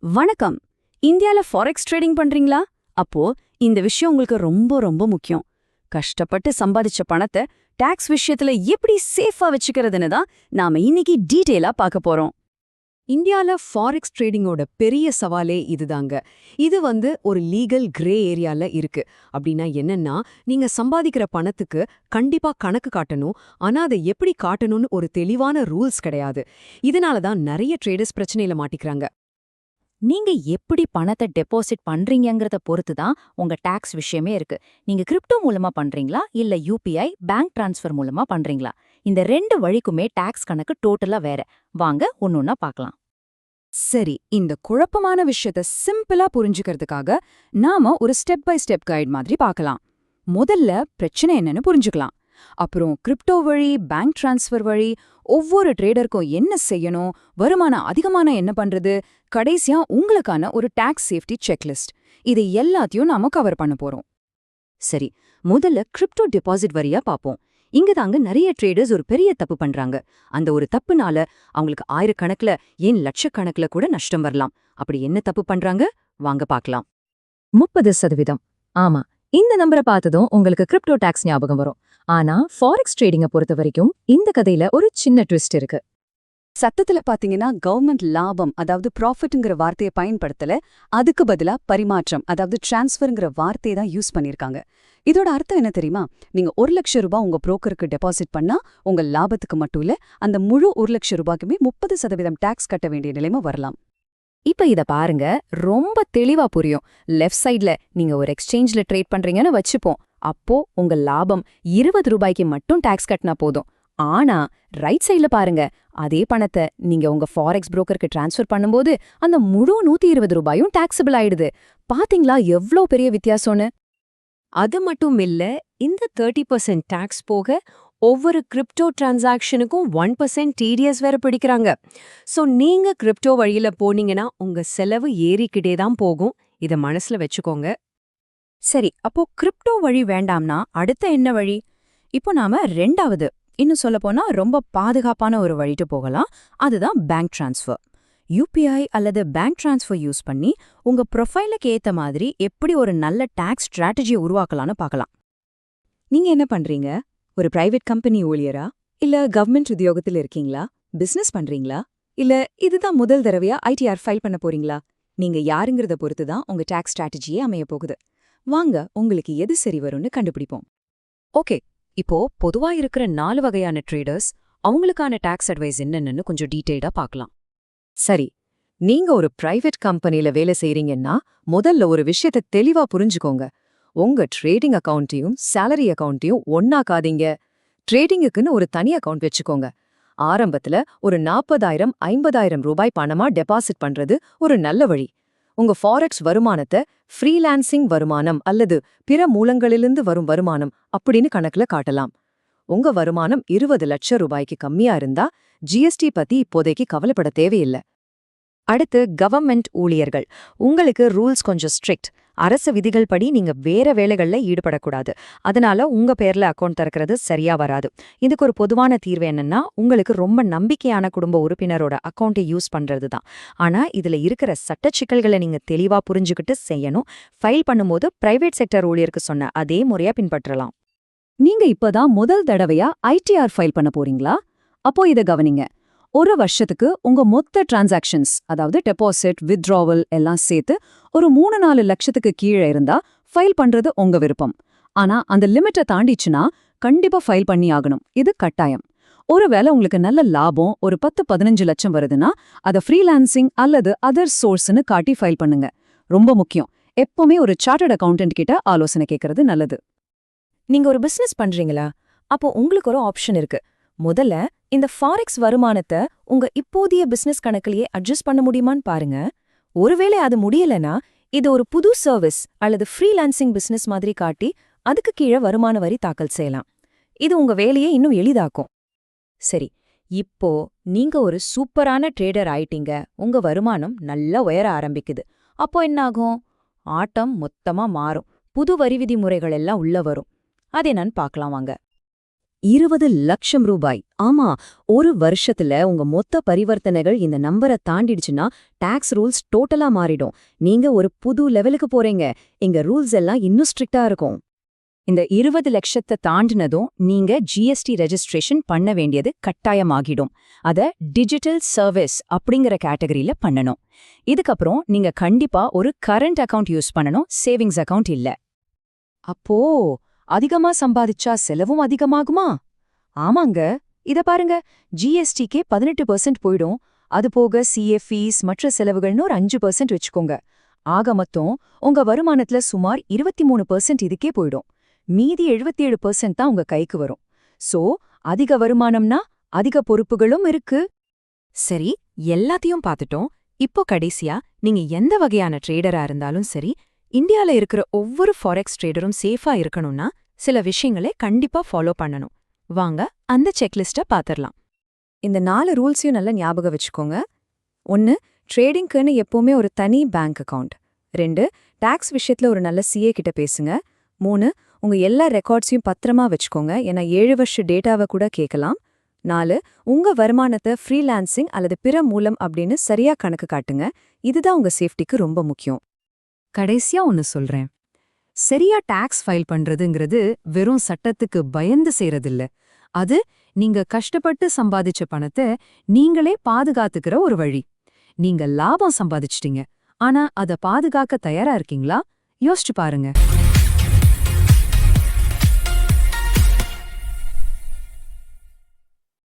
வணக்கம். இந்தியால forex trading பண்றீங்களா? அப்போ இந்த விஷயம் உங்களுக்கு ரொம்ப ரொம்ப முக்கியம். கஷ்டப்பட்டு சம்பாதிச்ச பணத்தை டாக்ஸ் விஷயத்துல எப்படி சேஃபா வச்சுக்கிறதுன்னு தான் நாம இன்னைக்கு டீட்டெயிலா பார்க்க போறோம். இந்தியால ஃபாரெக்ஸ் ட்ரேடிங்கோட பெரிய சவாலே இதுதாங்க. இது ஒரு லீகல் கிரே ஏரியால இருக்கு. அப்படின்னா என்னன்னா, நீங்க சம்பாதிக்கிற பணத்துக்கு கண்டிப்பா கணக்கு காட்டணும். ஆனா அதை எப்படி காட்டணும்னு ஒரு தெளிவான ரூல்ஸ் கிடையாது. இதனால தான் நிறைய ட்ரேடர்ஸ் பிரச்சனையில மாட்டிக்கிறாங்க. நீங்க எப்படி பணத்தை டெபாசிட் பண்றீங்கங்கறத பொறுத்து தான் உங்க டாக்ஸ் விஷயமே இருக்கு. நீங்க கிரிப்டோ மூலமா பண்றீங்களா இல்ல யுபிஐ பேங்க் டிரான்ஸ்ஃபர் மூலமா பண்றீங்களா? இந்த ரெண்டு வழிக்குமே டாக்ஸ் கணக்கு டோட்டலா வேற. வாங்க ஒன்னொன்னா பார்க்கலாம். சரி, இந்த குழப்பமான விஷயத்த சிம்பிளா புரிஞ்சுக்கிறதுக்காக நாம ஒரு ஸ்டெப் பை ஸ்டெப் கைட் மாதிரி பார்க்கலாம். முதல்ல பிரச்சனை என்னன்னு புரிஞ்சுக்கலாம். அப்புறம் கிரிப்டோ வழி, பேங்க் டிரான்ஸ்ஃபர் வழி, ஒவ்வொரு ட்ரேடருக்கும் என்ன செய்யணும், வருமானம் அதிகமான என்ன பண்றது, கடைசியா உங்களுக்கான ஒரு டாக்ஸ் சேஃப்டி செக்லிஸ்ட். இது எல்லாத்தையும் நாம கவர் பண்ண போறோம். சரி, முதல்ல கிரிப்டோ டெபாசிட் வரியா பாப்போம். இங்க தாங்க நிறைய ட்ரேடர்ஸ் ஒரு பெரிய தப்பு பண்றாங்க. அந்த ஒரு தப்புனால அவங்களுக்கு ஆயிரக்கணக்குல ஏன் லட்சக்கணக்குல கூட நஷ்டம் வரலாம். அப்படி என்ன தப்பு பண்றாங்க வாங்க பார்க்கலாம். 30%. ஆமா, இந்த நம்பரை பார்த்ததும் உங்களுக்கு கிரிப்டோ டாக்ஸ் ஞாபகம் வரும். ஆனா ஃபாரெக்ஸ் ட்ரேடிங்கை பொறுத்த வரைக்கும் இந்த கதையில ஒரு சின்ன ட்விஸ்ட் இருக்கு. சத்தத்துல பாத்தீங்கன்னா கவர்மெண்ட் லாபம் அதாவது ப்ராஃபிட்ங்கிற வார்த்தையை பயன்படுத்தல, அதுக்கு பதிலா பரிமாற்றம் அதாவது டிரான்ஸ்ஃபர்ங்கிற வார்த்தையை தான் யூஸ் பண்ணிருக்காங்க. இதோட அர்த்தம் என்ன தெரியுமா? நீங்க 1,00,000 உங்க புரோக்கருக்கு டெபாசிட் பண்ணா உங்க லாபத்துக்கு மட்டும் இல்ல, அந்த முழு 1,00,000 30% டாக்ஸ் கட்ட வேண்டிய நிலைமை வரலாம். இப்ப இத பாருங்க, ரொம்ப தெளிவா புரியும். லெஃப்ட் சைட்ல நீங்க ஒரு எக்ஸ்சேஞ்ச்ல ட்ரேட் பண்றீங்கன்னு வச்சுப்போம். அப்போ உங்க லாபம் ₹20 மட்டும் டாக்ஸ் கட்டினா போதும். ஆனா ரைட் சைட்ல பாருங்க, அதே பணத்தை நீங்க உங்க ஃபாரெக்ஸ் புரோக்கருக்கு டிரான்ஸ்ஃபர் பண்ணும்போது அந்த முழு ₹120 டாக்ஸபிள் ஆயிடுது. பாத்தீங்களா எவ்ளோ பெரிய வித்தியாசம்னு? அது மட்டும் இல்ல, இந்த 30% டாக்ஸ் போக ஒவ்வொரு கிரிப்டோ டிரான்சாக்ஷனுக்கும் 1% டிடிஎஸ் வேற பிடிக்கிறாங்க. சோ நீங்க கிரிப்டோ வழியில போனீங்கன்னா உங்க செலவு ஏறிக்கிட்டே தான் போகும். இத மனசுல வச்சுக்கோங்க. சரி, அப்போ கிரிப்டோ வழி வேண்டாம்னா அடுத்த என்ன வழி? இப்போ நாம ரெண்டாவது, இன்னும் சொல்லப்போனா ரொம்ப பாதுகாப்பான ஒரு வழிட்டு போகலாம். அதுதான் பேங்க் டிரான்ஸ்ஃபர். யுபிஐ அல்லது பேங்க் டிரான்ஸ்ஃபர் யூஸ் பண்ணி உங்க ப்ரொஃபைலுக்கு ஏத்த மாதிரி எப்படி ஒரு நல்ல டாக்ஸ் ஸ்ட்ராட்டஜியை உருவாக்கலாம்னு பார்க்கலாம். நீங்க என்ன பண்றீங்க? ஒரு பிரைவேட் கம்பெனி ஊழியரா? இல்ல கவர்மெண்ட் உத்தியோகத்தில் இருக்கீங்களா? பிசினஸ் பண்றீங்களா? இல்ல இதுதான் முதல் தடவையா ஐடிஆர் ஃபைல் பண்ண போறீங்களா? நீங்க யாருங்கிறத பொறுத்து தான் உங்க டாக்ஸ் ஸ்ட்ராட்டஜியே அமைய போகுது. வாங்க உங்களுக்கு எது சரி வரும்னு கண்டுபிடிப்போம். ஓகே, இப்போ பொதுவா இருக்கிற 4 வகையான ட்ரேடர்ஸ், அவங்களுக்கான டாக்ஸ் அட்வைஸ் என்னன்னு கொஞ்சம் டீடைல்டா பார்க்கலாம். சரி, நீங்க ஒரு பிரைவேட் கம்பெனில வேலை செய்றீங்கன்னா முதல்ல ஒரு விஷயத்த தெளிவா புரிஞ்சுக்கோங்க. உங்க ட்ரேடிங் அக்கவுண்ட்டையும் சேலரி அக்கவுண்ட்டையும் ஒண்ணாக்காதீங்க. ட்ரேடிங்குக்குன்னு ஒரு தனி அக்கவுண்ட் வச்சுக்கோங்க. ஆரம்பத்துல ஒரு 40,000 50,000 பணமா டெபாசிட் பண்றது ஒரு நல்ல வழி. உங்க ஃபாரெக்ஸ் வருமானத்தை ஃப்ரீலான்சிங் வருமானம் அல்லது பிற மூலங்களிலிருந்து வரும் வருமானம் அப்படின்னு கணக்குல காட்டலாம். உங்க வருமானம் 20 லட்சம் ரூபாய்க்கு கம்மியா இருந்தா ஜிஎஸ்டி பத்தி இப்போதைக்கு கவலைப்பட தேவையில்லை. அடுத்து கவர்மெண்ட் ஊழியர்கள். உங்களுக்கு ரூல்ஸ் கொஞ்சம் ஸ்ட்ரிக்ட். அரசு விதிகள் படி நீங்க வேற வேலைகள்ல ஈடுபடக்கூடாது. அதனால உங்க பேர்ல அக்கவுண்ட் திறக்கிறது சரியா வராது. இதுக்கு ஒரு பொதுவான தீர்வு என்னன்னா, உங்களுக்கு ரொம்ப நம்பிக்கையான குடும்ப உறுப்பினரோட அக்கவுண்டை யூஸ் பண்றது தான். ஆனா இதுல இருக்கிற சட்ட சிக்கல்களை நீங்க தெளிவா புரிஞ்சுக்கிட்டு செய்யணும். ஃபைல் பண்ணும்போது பிரைவேட் செக்டர் ஊழியருக்கு சொன்ன அதே முறையா பின்பற்றலாம். நீங்க இப்பதான் முதல் தடவையா ஐடிஆர் ஃபைல் பண்ண போறீங்களா? அப்போ இத கவனிங்க. ஒரு வருஷத்துக்கு உங்க மொத்த டிரான்சாக்ஷன்ஸ் அதாவது டெபாசிட், வித்ட்ராவல் எல்லாம் சேர்த்து ஒரு 3-4 லட்சத்துக்கு கீழே இருந்தா ஃபைல் பண்றது உங்க விருப்பம். ஆனா அந்த லிமிட்டை தாண்டிச்சுன்னா கண்டிப்பா ஃபைல் பண்ணி ஆகணும். இது கட்டாயம். ஒருவேளை உங்களுக்கு நல்ல லாபம் ஒரு 10-15 லட்சம் வருதுன்னா அதை ஃப்ரீலான்சிங் அல்லது அதர் சோர்ஸ்னு காட்டி ஃபைல் பண்ணுங்க. ரொம்ப முக்கியம், எப்பவுமே ஒரு சார்ட்டர்ட் அக்கவுண்டன்ட் கிட்ட ஆலோசனை கேட்கறது நல்லது. நீங்க ஒரு பிசினஸ் பண்றீங்களா? அப்போ உங்களுக்கு ஒரு ஆப்ஷன் இருக்கு. முதல்ல இந்த ஃபாரெக்ஸ் வருமானத்தை உங்க இப்போதைய பிசினஸ் கணக்கிலேயே அட்ஜஸ்ட் பண்ண முடியுமான்னு பாருங்க. ஒருவேளை அது முடியலனா இது ஒரு புது சர்வீஸ் அல்லது ஃப்ரீலான்சிங் பிசினஸ் மாதிரி காட்டி அதுக்கு கீழே வருமான வரி தாக்கல் செய்யலாம். இது உங்க வேலையை இன்னும் எளிதாக்கும். சரி, இப்போ நீங்க ஒரு சூப்பரான ட்ரேடர் ஆயிட்டீங்க. உங்க வருமானம் நல்லா உயர ஆரம்பிக்குது. அப்போ என்னாகும்? ஆட்டம் மொத்தமா மாறும். புது வரி விதிமுறைகள் எல்லாம் உள்ள வரும். அது என்னன்னு பார்க்கலாம் வாங்க. 20 லட்சம் ரூபாய். ஆமா, ஒரு வருஷத்துல உங்க மொத்த பரிவர்த்தனைகள் இந்த நம்பரை தாண்டிடுச்சுன்னா டாக்ஸ் ரூல்ஸ் டோட்டலா மாறிடும். நீங்க ஒரு புது லெவலுக்கு போறீங்க. இங்க ரூல்ஸ் எல்லாம் இன்னும் ஸ்ட்ரிக்ட்டா இருக்கும். இந்த 20 லட்சத்தை தாண்டினதும் நீங்க ஜிஎஸ்டி ரெஜிஸ்ட்ரேஷன் பண்ண வேண்டியது கட்டாயமாகிடும். அத டிஜிட்டல் சர்வீஸ் அப்படிங்கிற கேட்டகரியில பண்ணணும். இதுக்கப்புறம் நீங்க கண்டிப்பா ஒரு கரண்ட் அக்கவுண்ட் யூஸ் பண்ணணும், சேவிங்ஸ் அக்கவுண்ட் இல்ல. அப்போ அதிகமா சம்பாதிச்சா செலவும் அதிகமாகுமா? ஆமாங்க. இத பாருங்க, ஜிஎஸ்டிக்கே 18% போயிடும். அது போக சிஏ ஃபீஸ் மற்ற செலவுகள்னு ஒரு 5% வச்சுக்கோங்க. ஆக மொத்தம் உங்க வருமானத்துல சுமார் 23% இதுக்கே போயிடும். மீதி 77% தான் உங்க கைக்கு வரும். சோ அதிக வருமானம்னா அதிக பொறுப்புகளும் இருக்கு. சரி, எல்லாத்தையும் பார்த்துட்டோம். இப்போ கடைசியா நீங்க எந்த வகையான ட்ரேடரா இருந்தாலும் சரி, இந்தியால இருக்கிற ஒவ்வொரு ஃபாரெக்ஸ் ட்ரேடரும் சேஃபா இருக்கணும்னா சில விஷயங்களை கண்டிப்பா ஃபாலோ பண்ணணும். வாங்க அந்த செக்லிஸ்ட்டை பாத்திரலாம். இந்த 4 ரூல்ஸையும் நல்லா ஞாபகம் வச்சுக்கோங்க. 1. ட்ரேடிங்க்குன்னு எப்பவுமே ஒரு தனி பேங்க் அக்கவுண்ட். 2. டாக்ஸ் விஷயத்துல ஒரு நல்ல சிஏ கிட்ட பேசுங்க. 3. உங்க எல்லா ரெக்கார்ட்ஸையும் பத்திரமா வச்சுக்கோங்க, ஏன்னா 7 வருஷ டேட்டாவை கூட கேட்கலாம். 4. உங்க வருமானத்தை ஃப்ரீலான்சிங் அல்லது பிற மூலம் அப்படின்னு சரியா கணக்கு காட்டுங்க. இதுதான் உங்க சேஃப்டிக்கு ரொம்ப முக்கியம். கடைசியா ஒன்னு சொல்றேன். சரியா டாக்ஸ் ஃபைல் பண்றதுங்கிறது வெறும் சட்டத்துக்கு பயந்து செய்யறதில்ல. அது நீங்க கஷ்டப்பட்டு சம்பாதிச்ச பணத்தை நீங்களே பாதுகாத்துக்கிற ஒரு வழி. நீங்க லாபம் சம்பாதிச்சிட்டீங்க, ஆனா அத பாதுகாக்க தயாரா இருக்கீங்களா? யோசிச்சு பாருங்க.